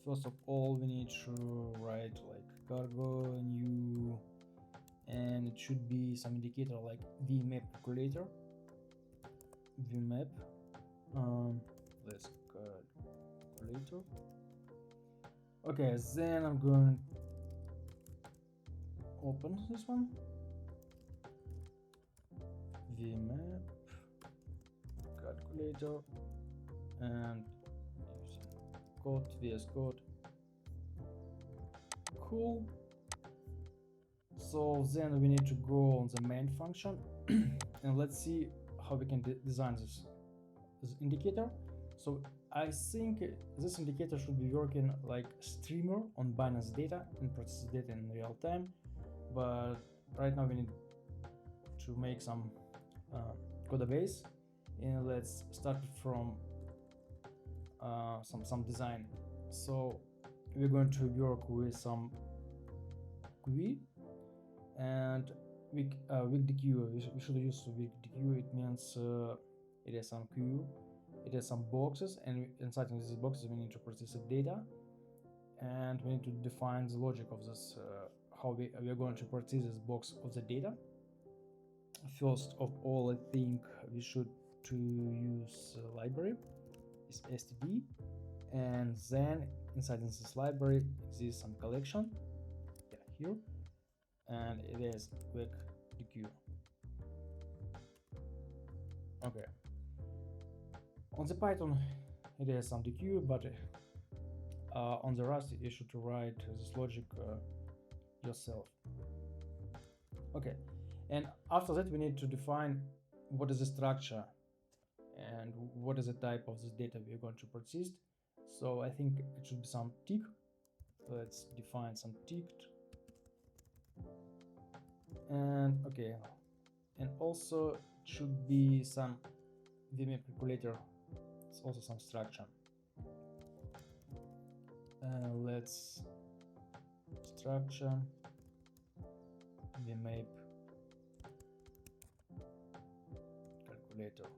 first of all we need to write like cargo new, and it should be some indicator like VMAP calculator. VMAP let's calculator. Okay, then I'm going to open this one, VMAP calculator, and using code, VS Code. Cool. So then we need to go on the main function and let's see how we can design this indicator. So I think this indicator should be working like streamer on Binance data and process data in real time, but right now we need to make some codebase, and let's start from some design. So we're going to work with some QE and VecDeque. We should use VecDeque. It means it has some queue, it has some boxes, and inside of these boxes we need to process the data, and we need to define the logic of this, how we are going to process this box of the data. First of all, I think we should to use library is std, and then inside this library exists some collection, here, and it is VecDeque. Okay, on the Python it has some deque, but on the Rust you should write this logic yourself. Okay, and after that we need to define what is the structure and what is the type of this data we are going to process. So I think it should be some tick. Let's define some ticked. And okay, and also it should be some VMAP calculator. It's also some structure. Let's structure VMAP calculator.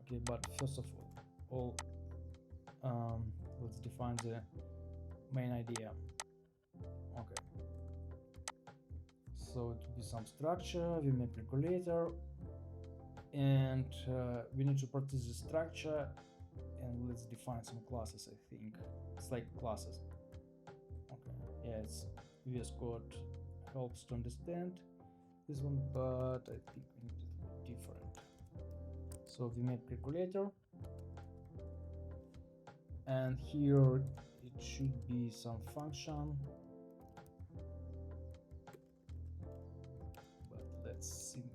Okay, but first of all, let's define the main idea. Okay, so it will be some structure, VMAP calculator, and we need to process the structure, and let's define some classes. I think it's like classes. Okay, yeah, it's VS Code helps to understand this one, but I think we need it different. So VMAP calculator, and here it should be some function, but let's think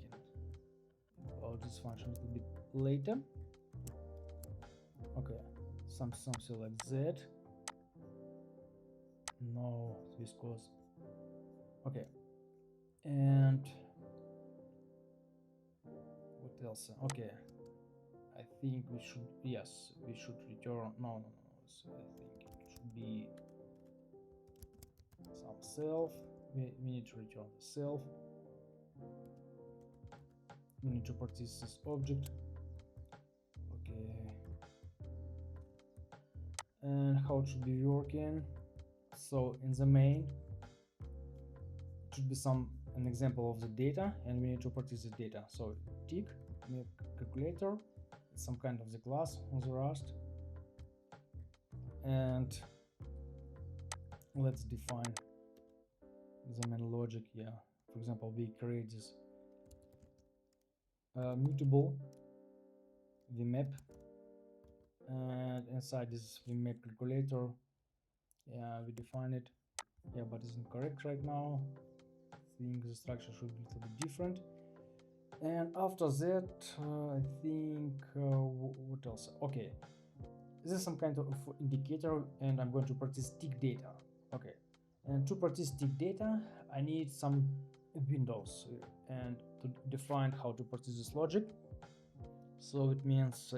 about this function a little bit later. Okay, something like that. No, this cause. Okay, and what else? Okay, I think we should, yes, we should return, no, so I think it should be some self. We need to return the self. We need to process this object. Okay, and how it should be working. So in the main it should be an example of the data, and we need to process the data. So tick VMAP calculator, it's some kind of the class on the Rust, and let's define the main logic. Yeah, for example, we create this mutable VMAP, and inside this VMAP calculator, yeah, we define it. Yeah, but it's incorrect right now. I think the structure should be a little bit different. And after that, I think what else? Okay, this is some kind of indicator, and I'm going to process tick data. Okay, and to process tick data, I need some windows and to define how to process this logic. So it means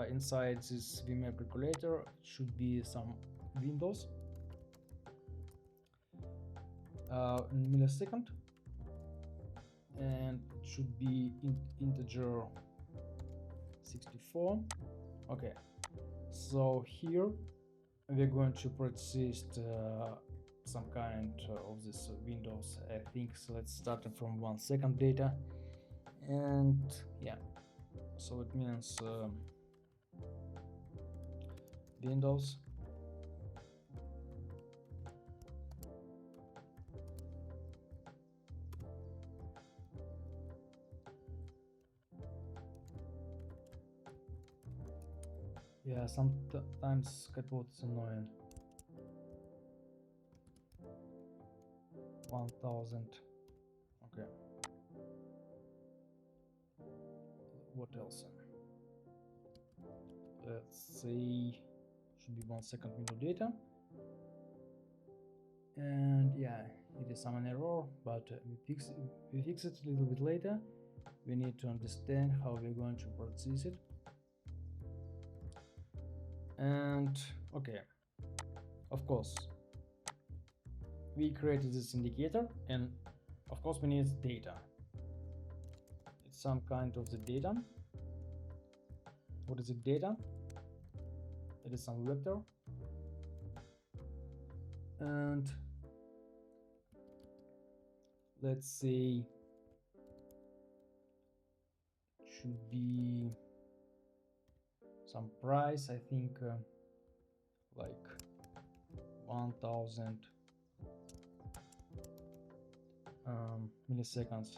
inside this VMAP calculator it should be some windows in millisecond, and it should be integer 64. Okay, So here we're going to persist some kind of this windows. I think so. Let's start from 1 second data, and yeah, so it means windows. Yeah, sometimes catbot is annoying. 1000. Okay. What else? Let's say should be 1 second window data. And yeah, it is some error, but we fix it a little bit later. We need to understand how we're going to process it. And okay, of course we created this indicator, and of course we need data. It's some kind of the data. What is the data? It is some vector, and let's say should be some price. I think like 1000 milliseconds.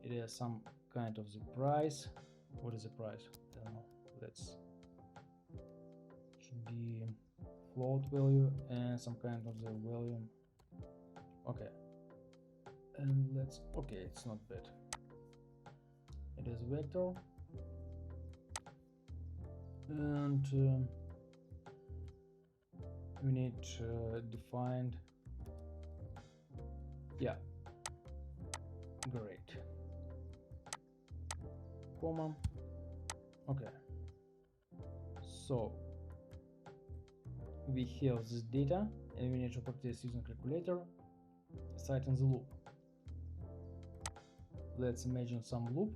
It is some kind of the price. What is the price? I don't know. Let's should be float value and some kind of the volume. Okay, and let's okay, it's not bad. It is vector, and we need defined. Yeah, great. Comma. Okay, so we have this data, and we need to practice using calculator, cite in the loop. Let's imagine some loop.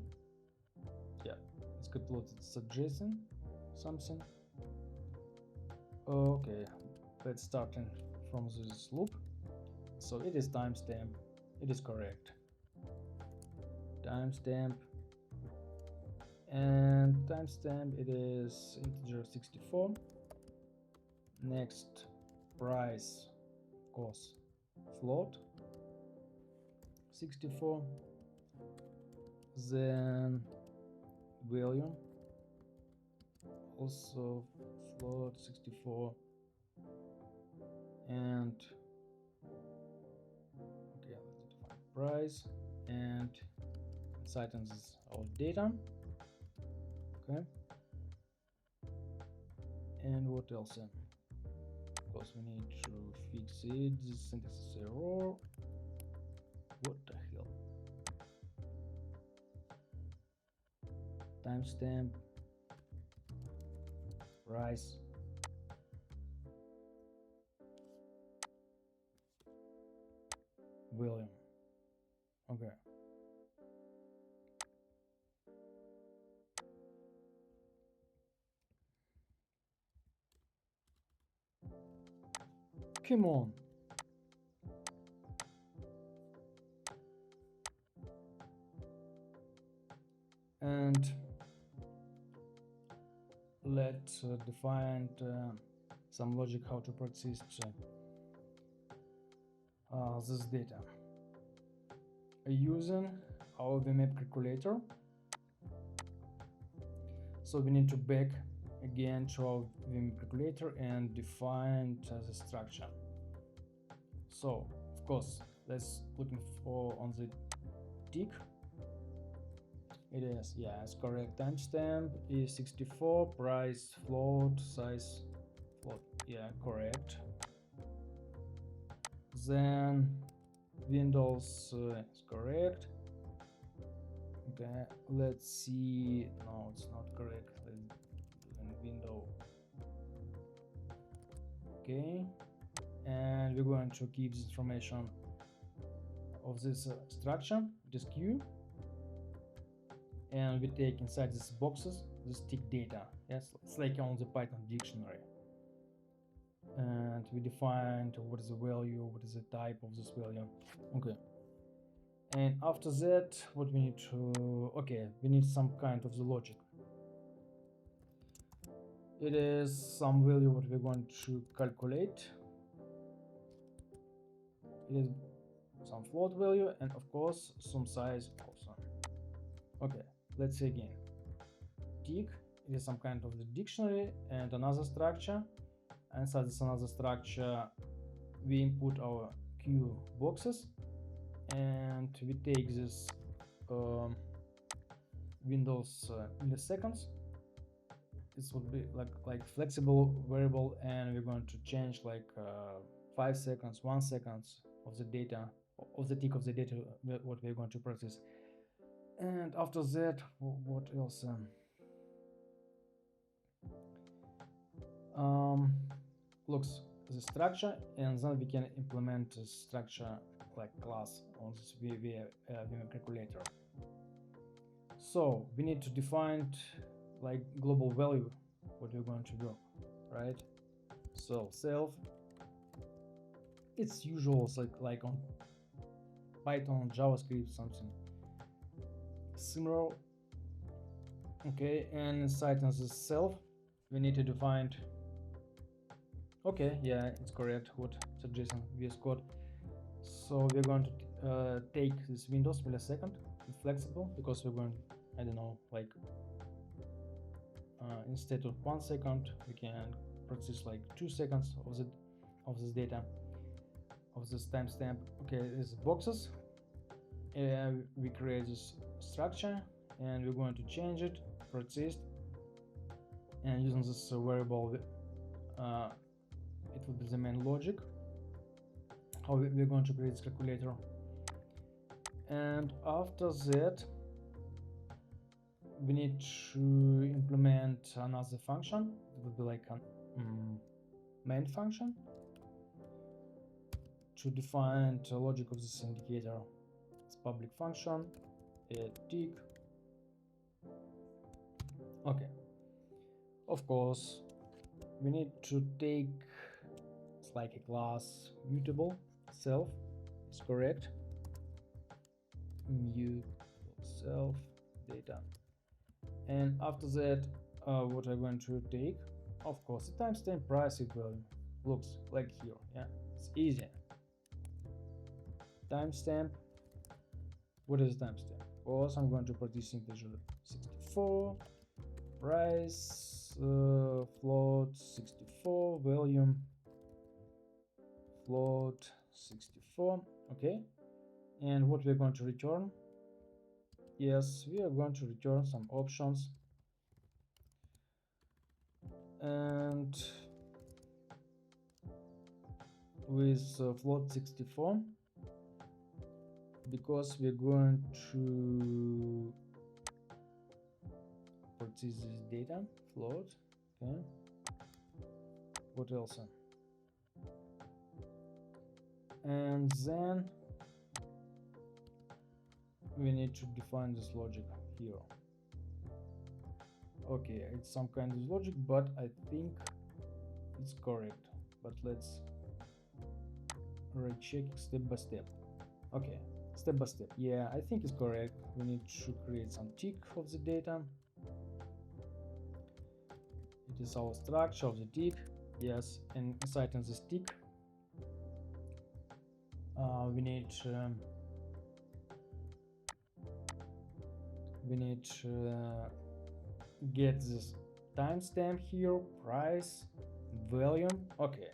Yeah, it's calculated suggesting something. Okay, let's start from this loop. So it is timestamp. It is correct. Timestamp, and timestamp it is integer 64. Next, price cost float 64. Then volume also float 64, and okay, let's define price, and inside is our data. Okay, and what else? Because we need to fix it. This syntax error. What the hell? Timestamp, price, volume. Okay. Come on. And let's define some logic how to persist this data using our VMAP calculator. So we need to back again to our VMAP calculator and define the structure. So of course let's looking for on the tick. It is, yeah, it's correct. Timestamp is 64, price float, size float, yeah, correct. Then Windows is correct. Okay, let's see. No, it's not correct. Let's do in window. Okay, and we're going to keep this information of this structure. It is Q. and we take inside these boxes this tick data. Yes, it's like on the Python dictionary, and we defined what is the value, what is the type of this value. Okay, and after that what we need to, okay, we need some kind of the logic. It is some value what we're going to calculate. It is some float value and of course some size also. Okay, let's see again. Tick, it is some kind of the dictionary and another structure. Inside this another structure we input our Q boxes, and we take this Windows milliseconds. This would be like flexible variable, and we're going to change like 5 seconds, 1 second of the data, of the tick of the data what we're going to process. And after that, what else? Looks the structure, and then we can implement the structure like class on this VWAP calculator. So we need to define like global value what we're going to do, right? So self, it's usual like on Python, JavaScript, something similar. Okay, and inside of the self we need to define, okay, yeah, it's correct what suggesting VS Code. So we're going to take this Windows millisecond, it's flexible because we're going, I don't know, like instead of 1 second we can process like 2 seconds of this data, of this timestamp. Okay, these boxes, we create this structure and we're going to change it, process, and using this variable it will be the main logic how we're going to create this calculator. And after that we need to implement another function. It would be like a main function to define the logic of this indicator. It's public function, a tick. Okay, of course we need to take, it's like a class mutable self, it's correct, mutable self data. And after that what I'm going to take, of course, the timestamp price value looks like here. Yeah, it's easy. Timestamp, what is timestamp? Of course I'm going to produce integer 64, price float 64, volume float 64. Okay, and what we're going to return, yes, we are going to return some options, and with float 64 because we're going to purchase this data float. Okay, what else? And then we need to define this logic here. Okay, it's some kind of logic, but I think it's correct, but let's recheck step by step. Okay, step by step, yeah, I think it's correct. We need to create some tick of the data. It is our structure of the tick, yes, and inside in this tick we need to get this timestamp here, price, volume. Okay,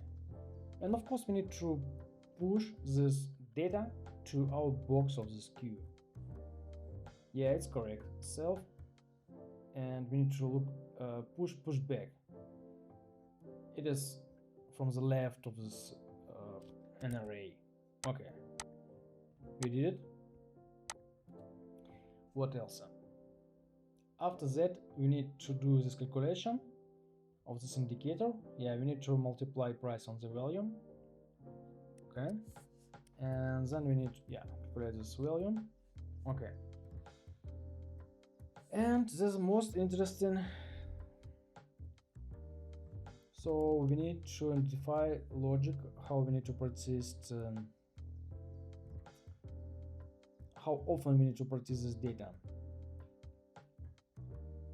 and of course we need to push this data to our box of this queue. Yeah, it's correct, self, and we need to look push back. It is from the left of this an array. Okay, we did it. What else? After that we need to do this calculation of this indicator. Yeah, we need to multiply price on the volume. Okay, and then we need to calculate this volume. Okay, And this is most interesting. So we need to identify logic, how we need to persist, how often we need to persist this data.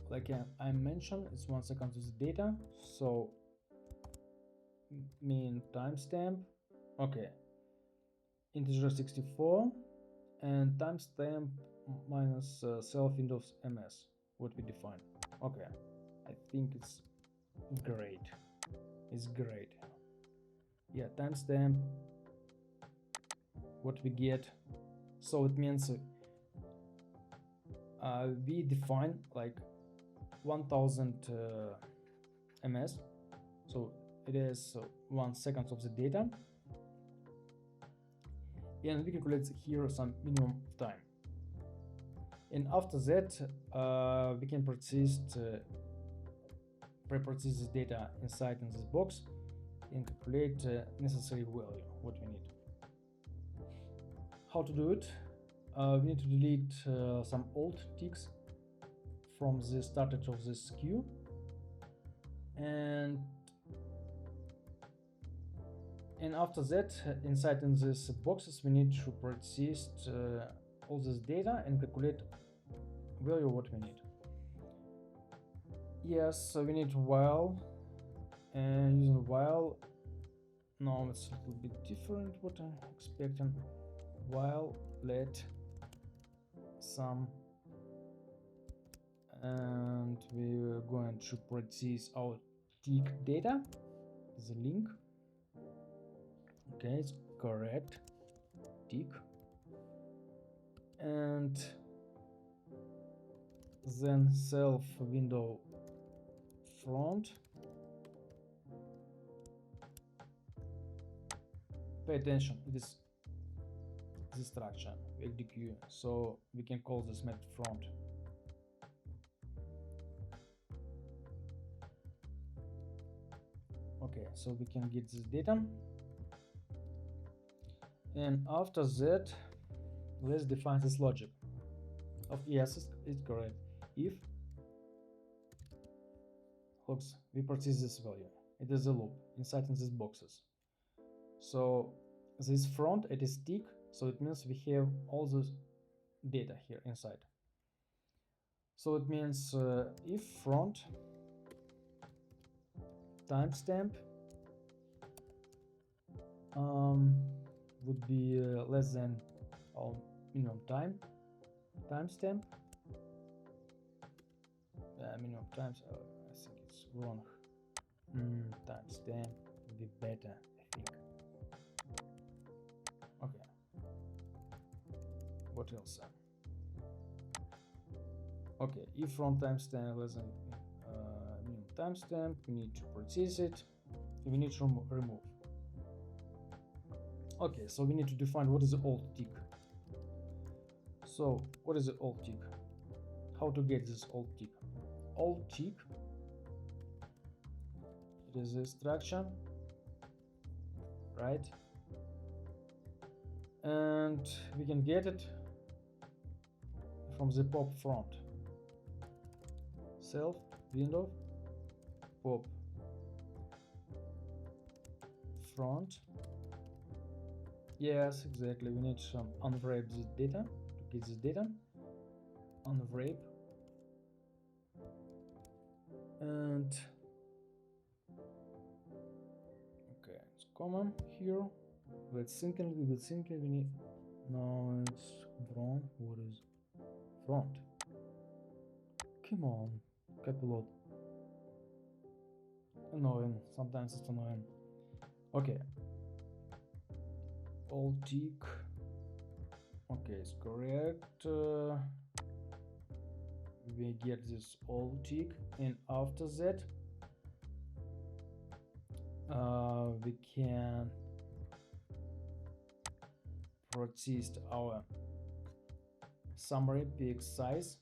Like I mentioned, it's 1 second to the data, so mean timestamp, okay, integer 64, and timestamp minus self windows ms, what we define. Okay, I think it's great. It's great. Yeah, timestamp, what we get. So it means we define like 1000 ms, so it is 1 second of the data, and we calculate here some minimum time, and after that we can pre-process this data inside in this box and calculate necessary value what we need. How to do it? We need to delete some old ticks from the started of this queue, and after that, inside in these boxes, we need to persist all this data and calculate value what we need. Yes, so we need while, and using while, now it's a little bit different what I'm expecting. While let some, and we're going to process our tick data, the link. Okay, it's correct, tick, and then self window front. Pay attention, it is the structure VecDeque, so we can call this method front. Okay, so we can get this data, and after that let's define this logic of yes, it's correct. If looks, we process this value, it is a loop inside in these boxes. So this front, it is tick, so it means we have all this data here inside. So it means if front timestamp would be less than our minimum timestamp, minimum times, I think it's wrong, timestamp would be better, I think. Okay, what else? Okay, if front timestamp less than minimum timestamp, we need to process it, we need to remove. Okay, so we need to define what is the old tick. So what is the old tick? How to get this old tick? Old tick, it is a structure, right? And we can get it from the pop front. Self window pop front. Yes, exactly. We need some unwrap this data to get this data. Unwrap, and okay, it's common here. Let's sync it. We will sync it. We need, no, it's front. What is front? Come on, capload. Annoying. Sometimes it's annoying. Okay. All tick. Okay, it's correct. We get this all tick, and after that, we can process our summary px size,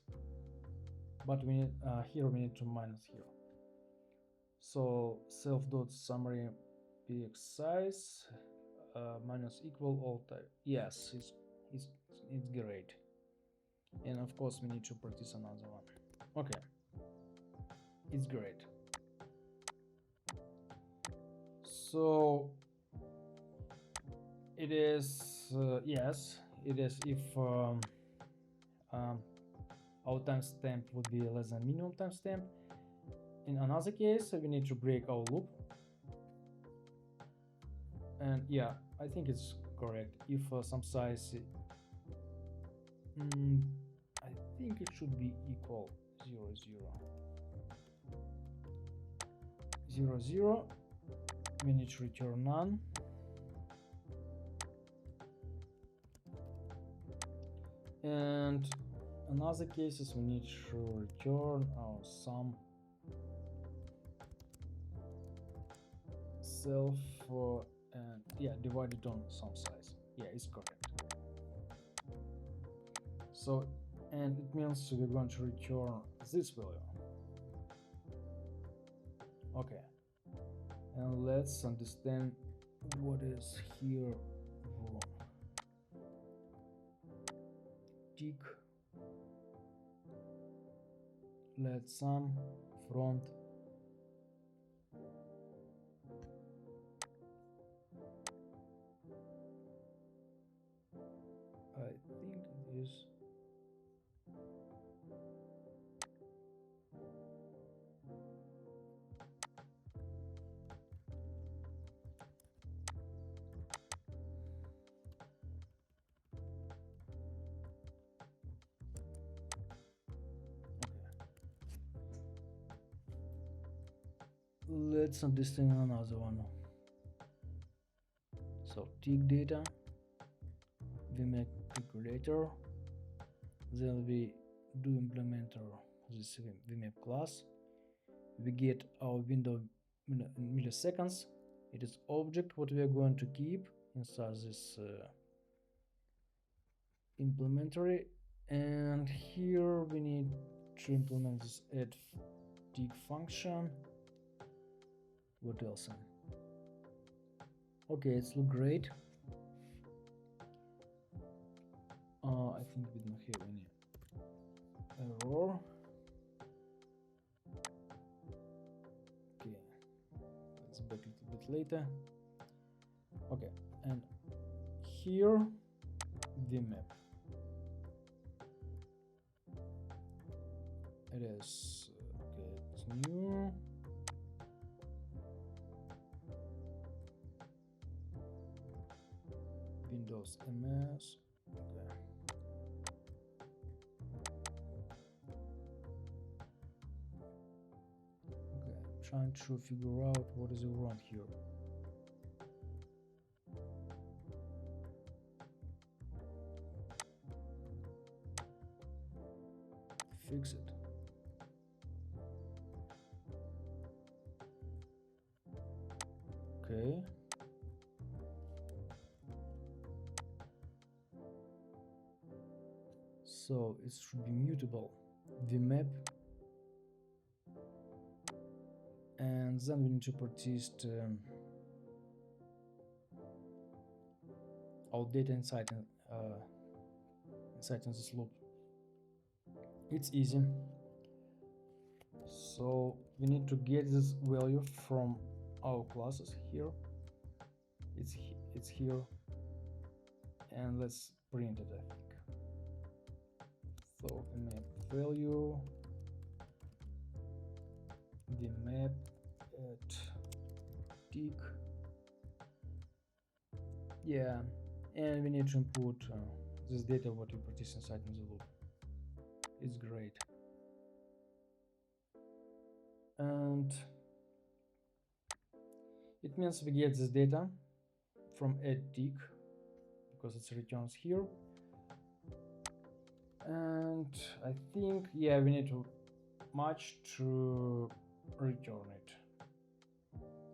but we need here we need to minus here. So self dot summary px size minus equal all type. Yes, it's great. And of course we need to practice another one. Okay, it's great. So it is yes, it is if our timestamp would be less than minimum timestamp. In another case, we need to break our loop. And yeah, I think it's correct. If some size, I think it should be equal 0, 0, 0, 0. We need to return none. And in other cases, we need to return our sum self and yeah, divided on sum size. Yeah, it's correct. So, and it means we're going to return this value. Okay, and let's understand what is here wrong. Tick, let sum front I think it is let's understand another one. So tick data, we make calculator, then we do implementer this VMAP class, we get our window in milliseconds. It is object what we are going to keep inside this implementary, and here we need to implement this add tick function. What else? Okay, it's look great. I think we don't have any error. Okay, let's back a little bit later. Okay, and here VMAP. It is okay, it's new. Windows MS. Okay. Okay, trying to figure out what is wrong here. Fix it. Okay. So it should be mutable VMAP, and then we need to persist our data inside in this loop. It's easy. So we need to get this value from our classes here. It's here, and let's print it. I think so. VMAP value, VMAP at tick. Yeah, and we need to input this data what we produce inside in the loop. It's great. And it means we get this data from add tick because it returns here. And I think, yeah, we need to match to return it.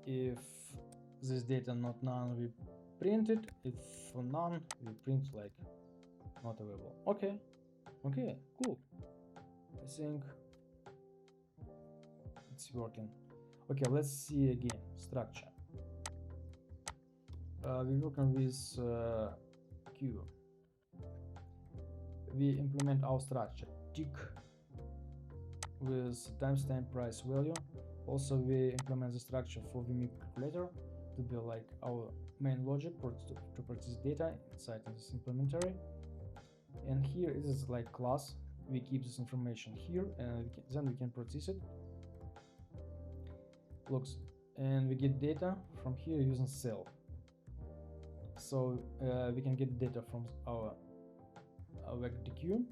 If this data not none, we print it. If none, we print like not available. Okay, okay, cool. I think it's working. Okay, let's see again structure. We're working with Q. We implement our structure tick with timestamp price value. Also, we implement the structure for VMIP calculator to be like our main logic to process data inside this implementary. And here it is like class. We keep this information here, and then we can process it. Looks, and we get data from here using cell. So we can get data from our VecDeque,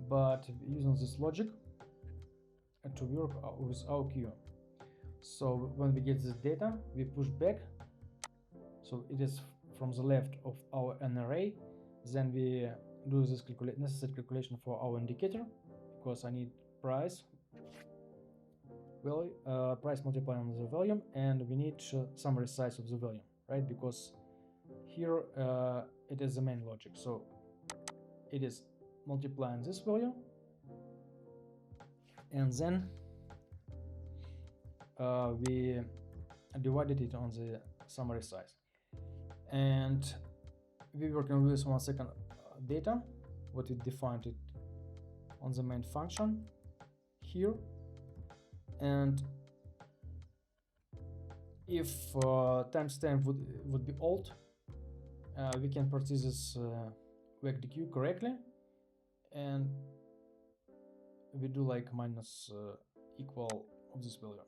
but using this logic to work with our queue. So when we get this data, we push back. So it is from the left of our an array. Then we do this necessary calculation for our indicator, because I need price value, price multiplied on the volume, and we need summary size of the volume, right? Because here it is the main logic. So it is multiplying this value, and then we divided it on the summary size. And we working with 1 second data, what we defined it on the main function here. And if timestamp would be old, we can process this VecDeque correctly, and we do like minus equal of this value.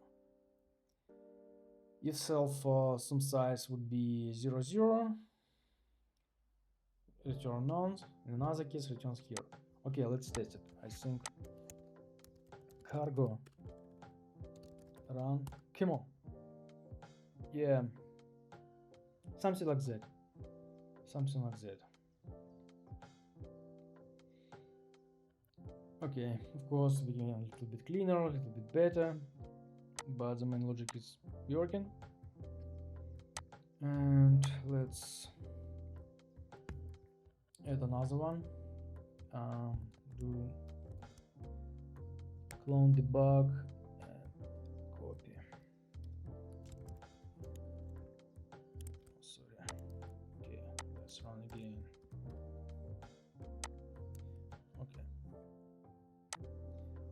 If cell for some size would be 0, 0, return none. In another case, returns here. Okay, let's test it. I think cargo run. Come on. Yeah, something like that. Something like that. Okay, of course we can a little bit cleaner, a little bit better, but the main logic is working. And let's add another one. Do clone debug and copy. Sorry. Okay, let's run again.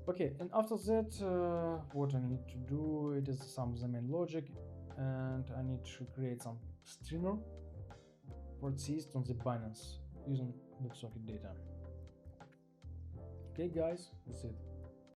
Okay, and after that, what I need to do, it is some of the main logic, and I need to create some streamer processed on the Binance using WebSocket data. Okay guys, that's it.